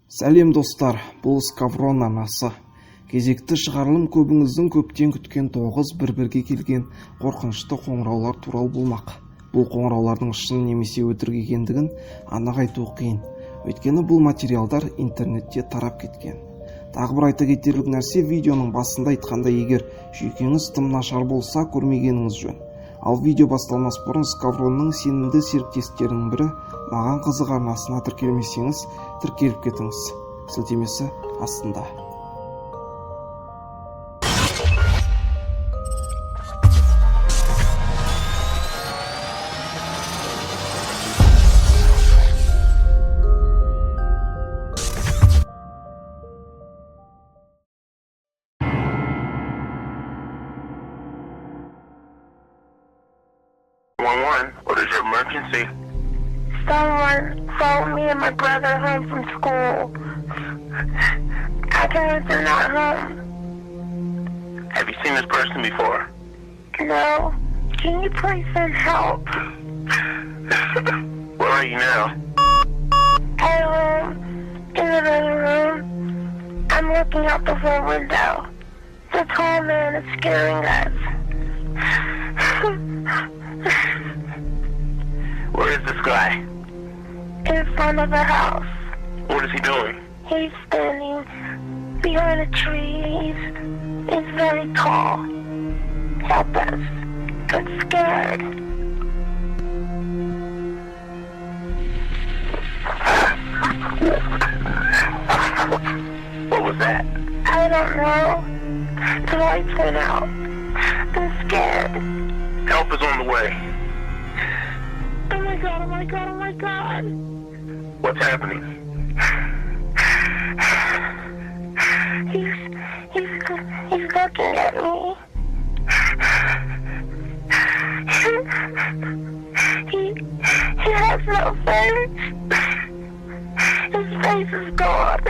Сәлем достар, бұл Скаврон анасы. Кезекті шығарылым көбіңіздің көптен күткен 9 бір-бірге келген қорқынышты қоңыраулар туралы болмақ. Бұл қоңыраулардың шын немесе өтірік екендігін анық айту қиын. Өйткені бұл материалдар интернетте тарап кеткен. Тағы бір айта кетерлік нәрсе, видеоның басында айтқандай, егер жүйкеңіз тым нашар болса, көрмегеніңіз жөн. Ал видео басталмас бұрын Скавронның сенімді серіктестерінің бірі маған қызық арнасына тіркелмесеңіз, тіркеліп кетіңіз. Сілтемесі астында. What is your emergency? Someone phoned me and my brother home from school. Our parents are not home. Have you seen this person before? No. Can you please send help? Where are you now? At home. In the living room. I'm looking out the front window. The tall man is scaring us. Where is this guy? In front of the house. What is he doing? He's standing behind a tree. He's very tall. Help us. I'm scared. What was that? I don't know. The lights went out. I'm scared. Help is on the way. Oh my god, oh my god, oh my god. What's happening? He's looking at me. He has no face. His face is gone.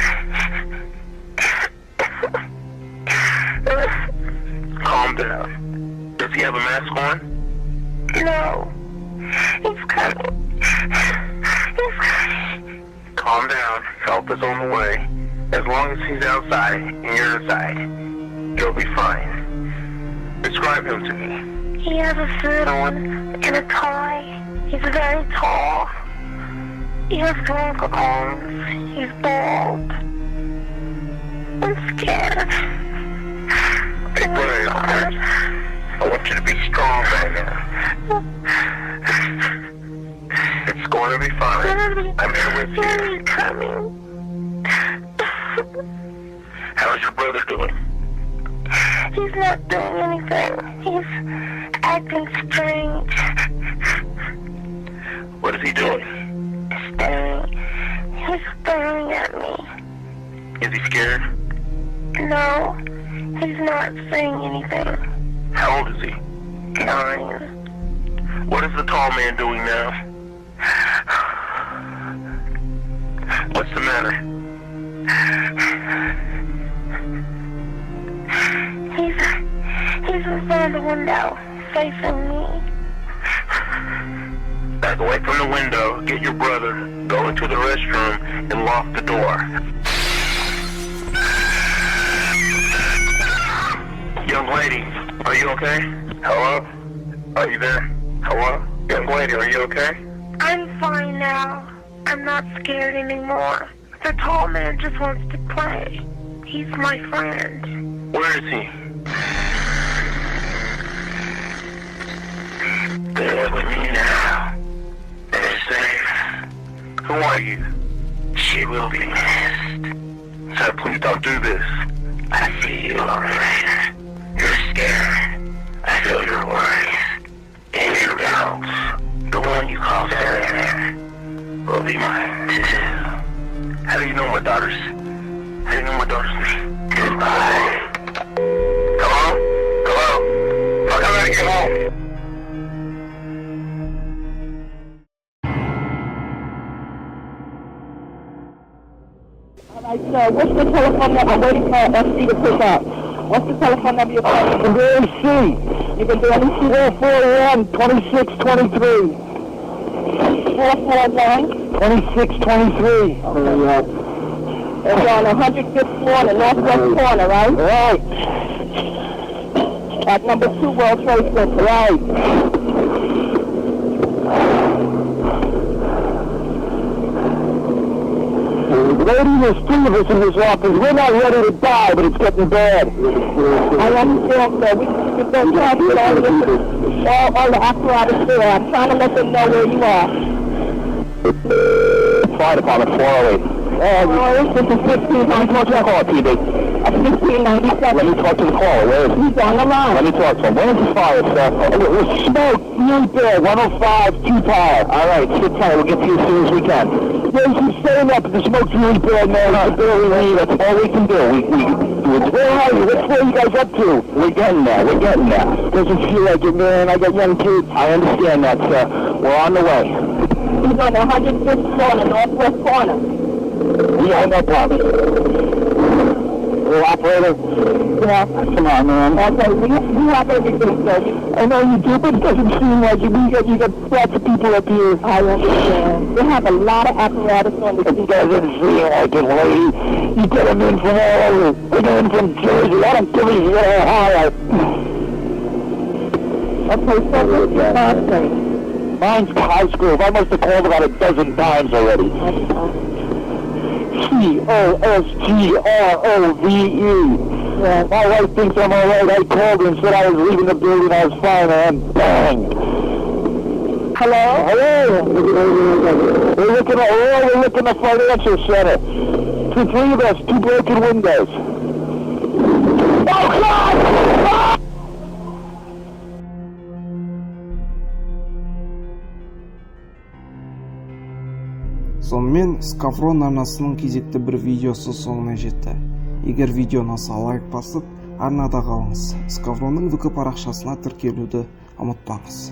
Calm down. Does he have a mask on? No. He's coming. He's coming. Calm down. Help is on the way. As long as he's outside and you're inside, you'll be fine. Describe him to me. He has a suit on and a tie. He's very tall. He has long arms. He's bald. I'm scared. Be brave, okay? I want you to be strong right now. It's going to be fine. I'm here with you. He's coming. How's your brother doing? He's not doing anything. He's acting strange. What is he doing? He's staring at me. Is he scared? No, he's not saying anything. How old is he? 9. What is the tall man doing now? What's the matter? He's in front of the window, facing me. Back away from the window, get your brother, go into the restroom, and lock the door. Young lady, are you okay? Hello? Are you there? Hello? Young lady, are you okay? I'm fine now. I'm not scared anymore. The tall man just wants to play. He's my friend. Where is he? They're with me now. They're safe. Who are you? She will be missed. Sir, please don't do this. I see you later. You're scared. I feel your worries and your doubts. The one you call failure will be mine too. How do you know my daughters? How do you know my daughter's name? Goodbye. Hello? Hello? Fuck, I gotta get home. What's the telephone number? I'm waiting for FC to pick up. What's the telephone number you're calling? The AC. You can do any 441 2623. 441 2623. It's on 105th floor in the northwest corner, right? Right. At number 2 World Trade Center. Right. Lady, there's 3 of us in this office. We're not ready to die, but it's getting bad. I understand, sir. We don't try to all the apparatus there. I'm trying to let them know where you are. Fire Department 408. This is 1597. Call, TV. 1597. Let me talk to the caller. Where is he? He's on the line. Let me talk to him. Where's the fire, sir? Smoke, new there, 105, 2 power. All right, sit tight. We'll get to you as soon as we can. There's some staying up, but the smoke's really bad, man. It's barely leave. That's all we can do. Where are you? What's where you guys up to? We're getting there. Doesn't feel like it, man. I got young kids. I understand that, sir. We're on the way. He's on the 105th floor in the northwest corner. We have no problem. Little operator? Yeah. Come on, man. Okay, we have everything, sir. I know you do, but it doesn't seem like it. You got lots of people up here. I understand. We have a lot of apparatus on the scene. It doesn't seem like it, lady. You get them in from all over. They go in from Jersey. I don't give a shit Ohio. Okay, so what's your last name? Mine's Cosgrove. I must have called about a dozen times already. Cosgrove. Yeah. My wife thinks I'm all right. I called her and said I was leaving the building. I was fine, and bang. Hello? We're looking at the financial center. 3 of us, 2 broken windows. Oh, God! Сонымен Скаврон арнасының кезекті бір видеосы соңына жетті. Егер видео ұнаса лайк басып, арнада қалыңыз. Скавронның ВК парақшасына тіркелуді ұмытпаңыз.